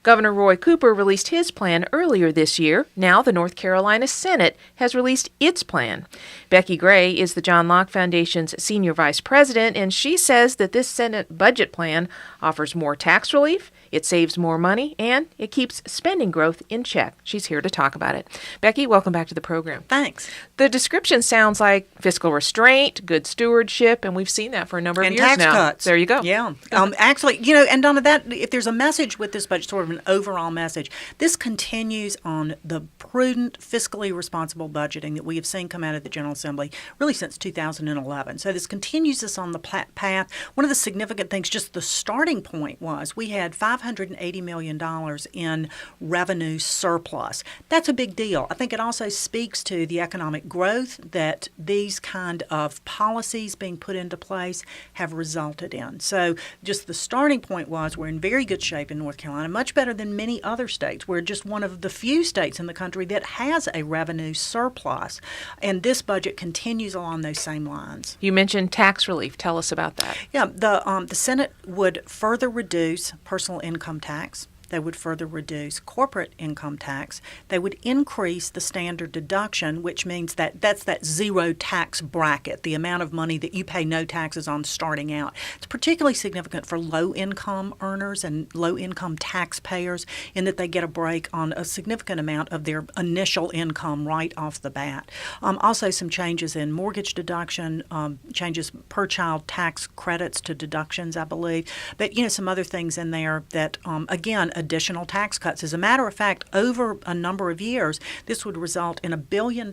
Governor Roy Cooper released his plan earlier this year. Now the North Carolina Senate has released its plan. Becki Gray is the John Locke Foundation's senior vice president, and she says that this Senate budget plan offers more tax relief, it saves more money, and it keeps spending growth in check. She's here to talk about it. Becki, welcome back to the program. Thanks. The description sounds like fiscal restraint, good stewardship, and we've seen that for a number of years now. And tax cuts. There you go. Yeah. Actually, and Donna, if there's a message with this budget, sort of an overall message, this continues on the prudent, fiscally responsible budgeting that we have seen come out of the General Assembly really since 2011. So this continues us on the path. One of the significant things, just the starting point was we had $580 million in revenue surplus. That's a big deal. I think it also speaks to the economic growth that these kind of policies being put into place have resulted in. So just the starting point was we're in very good shape in North Carolina, much better than many other states. We're just one of the few states in the country that has a revenue surplus. And this budget continues along those same lines. You mentioned tax relief. Tell us about that. Yeah, the Senate would further reduce personal income tax. They would further reduce corporate income tax. They would increase the standard deduction, which means that's that zero tax bracket, the amount of money that you pay no taxes on starting out. It's particularly significant for low-income earners and low-income taxpayers in that they get a break on a significant amount of their initial income right off the bat. Also, some changes in mortgage deduction, changes per child tax credits to deductions, I believe. But, some other things in there that, again, additional tax cuts. As a matter of fact, over a number of years, this would result in $1 billion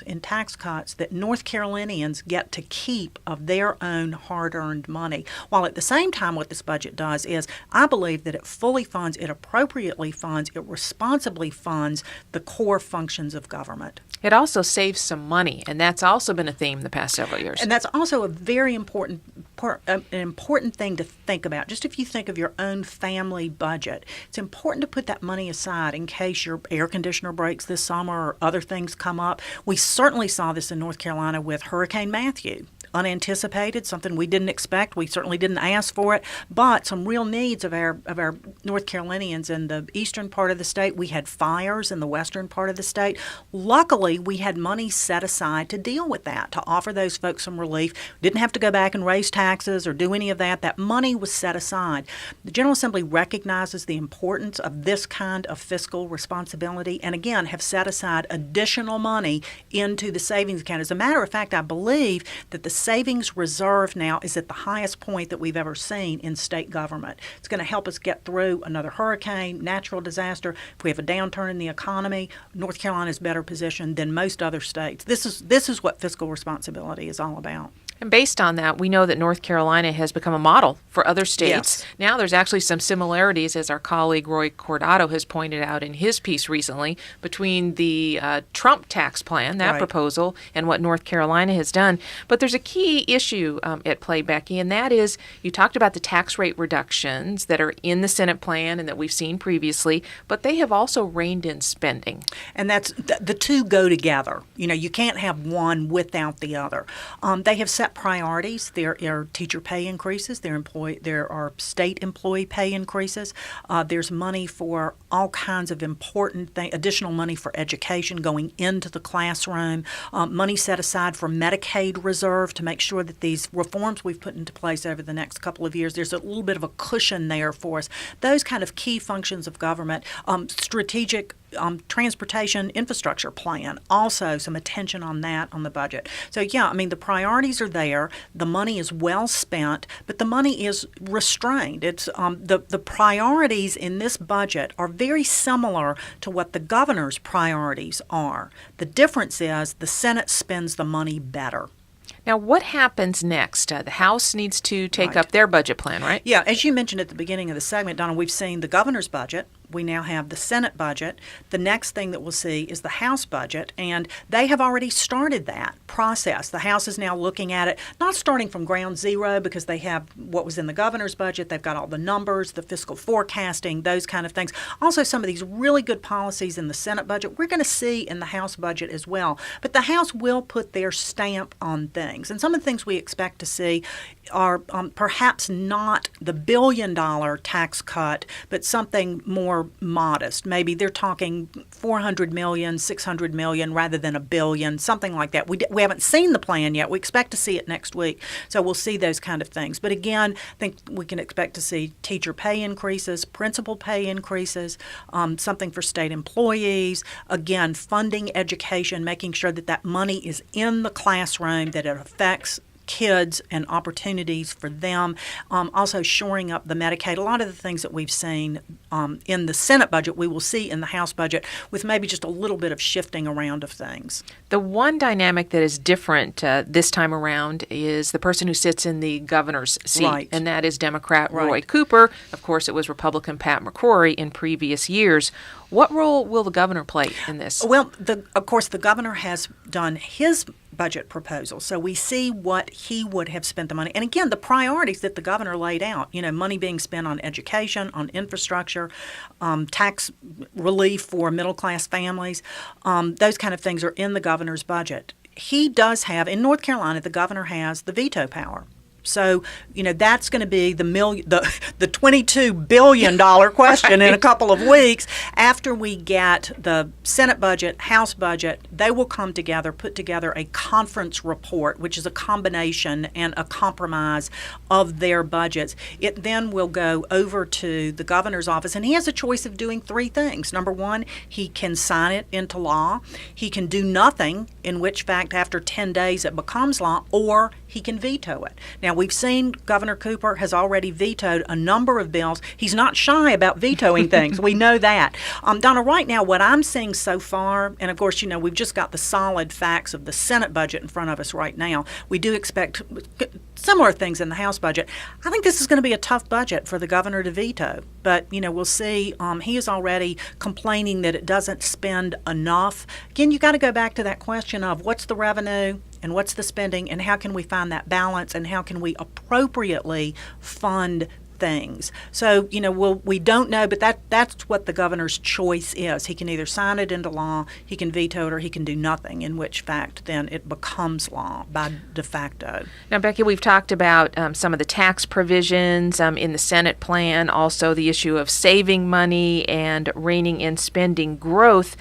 in tax cuts that North Carolinians get to keep of their own hard-earned money. While at the same time, what this budget does is, I believe that it fully funds, it appropriately funds, it responsibly funds the core functions of government. It also saves some money, and that's also been a theme the past several years. And that's also a very important thing to think about. Just if you think of your own family budget, it's important to put that money aside in case your air conditioner breaks this summer or other things come up. We certainly saw this in North Carolina with Hurricane Matthew. Unanticipated, something we didn't expect. We certainly didn't ask for it, but some real needs of our North Carolinians in the eastern part of the state. We had fires in the western part of the state. Luckily, we had money set aside to deal with that, to offer those folks some relief. Didn't have to go back and raise taxes or do any of that. That money was set aside. The General Assembly recognizes the importance of this kind of fiscal responsibility and, again, have set aside additional money into the savings account. As a matter of fact, I believe that the savings reserve now is at the highest point that we've ever seen in state government. It's going to help us get through another hurricane, natural disaster. If we have a downturn in the economy, North Carolina is better positioned than most other states. This is what fiscal responsibility is all about. And based on that, we know that North Carolina has become a model for other states. Yes. Now there's actually some similarities, as our colleague Roy Cordato has pointed out in his piece recently, between the Trump tax plan, that proposal, and what North Carolina has done. But there's a key issue at play, Becki, and that is you talked about the tax rate reductions that are in the Senate plan and that we've seen previously, but they have also reined in spending. And that's the two go together. You can't have one without the other. They have set priorities. There are teacher pay increases. There are state employee pay increases. There's money for all kinds of important things, additional money for education going into the classroom, money set aside for Medicaid reserve to make sure that these reforms we've put into place over the next couple of years, there's a little bit of a cushion there for us. Those kind of key functions of government, strategic transportation infrastructure plan, also some attention on that on the budget. So the priorities are there, the money is well spent, but the money is restrained. It's the priorities in this budget are very similar to what the governor's priorities are. The difference is the Senate spends the money better. Now, what happens next? The House needs to take up their budget plan, right? Yeah, as you mentioned at the beginning of the segment, Donna, we've seen the governor's budget. We now have the Senate budget. The next thing that we'll see is the House budget, and they have already started that process. The House is now looking at it, not starting from ground zero because they have what was in the governor's budget. They've got all the numbers, the fiscal forecasting, those kind of things. Also, some of these really good policies in the Senate budget we're going to see in the House budget as well. But the House will put their stamp on things. And some of the things we expect to see are perhaps not the $1 billion tax cut, but something more more modest. Maybe they're talking $400 million, $600 million rather than $1 billion, something like that. We haven't seen the plan yet. We expect to see it next week, so we'll see those kind of things. But again, I think we can expect to see teacher pay increases, principal pay increases, something for state employees. Again, funding education, making sure that that money is in the classroom, that it affects kids and opportunities for them. Also shoring up the Medicaid. A lot of the things that we've seen in the Senate budget, we will see in the House budget with maybe just a little bit of shifting around of things. The one dynamic that is different this time around is the person who sits in the governor's seat, right. and that is Democrat Roy Right. Cooper. Of course, it was Republican Pat McCrory in previous years. What role will the governor play in this? Well, of course, the governor has done his budget proposal, so we see what he would have spent the money. And again, the priorities that the governor laid out, money being spent on education, on infrastructure, tax relief for middle-class families, those kind of things are in the governor's budget. He does have, in North Carolina, the governor has the veto power. So, that's going to be the $22 billion question in a couple of weeks. After we get the Senate budget, House budget, they will come together, put together a conference report, which is a combination and a compromise of their budgets. It then will go over to the governor's office, and he has a choice of doing three things. Number one, he can sign it into law. He can do nothing, in which fact, after 10 days it becomes law, or he can veto it. Now, we've seen Governor Cooper has already vetoed a number of bills. He's not shy about vetoing things. We know that. Donna, right now, what I'm seeing so far, and of course, we've just got the solid facts of the Senate budget in front of us right now. We do expect similar things in the House budget. I think this is going to be a tough budget for the governor to veto. But, we'll see. He is already complaining that it doesn't spend enough. Again, you got to go back to that question of what's the revenue and what's the spending, and how can we find that balance, and how can we appropriately fund things. So, we don't know, but that's what the governor's choice is. He can either sign it into law, he can veto it, or he can do nothing, in which fact then it becomes law by de facto. Now, Becki, we've talked about some of the tax provisions in the Senate plan, also the issue of saving money and reining in spending growth.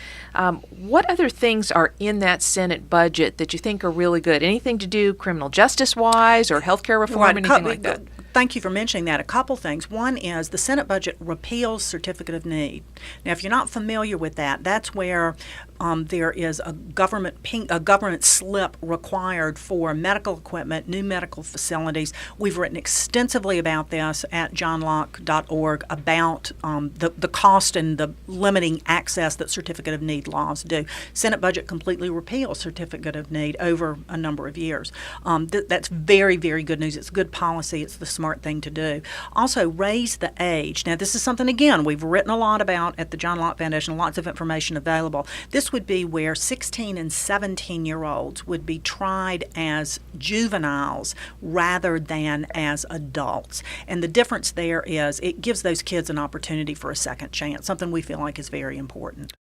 What other things are in that Senate budget that you think are really good? Anything to do criminal justice-wise or healthcare reform, anything like that? Thank you for mentioning that. A couple things. One is the Senate budget repeals certificate of need. Now, if you're not familiar with that, that's where there is a government slip required for medical equipment, new medical facilities. We've written extensively about this at johnlocke.org about the cost and the limiting access that certificate of need laws do. Senate budget completely repeals certificate of need over a number of years. That's very, very good news. It's good policy. It's the smart thing to do. Also, raise the age. Now, this is something, again, we've written a lot about at the John Locke Foundation, lots of information available. This would be where 16 and 17-year-olds would be tried as juveniles rather than as adults. And the difference there is it gives those kids an opportunity for a second chance, something we feel like is very important.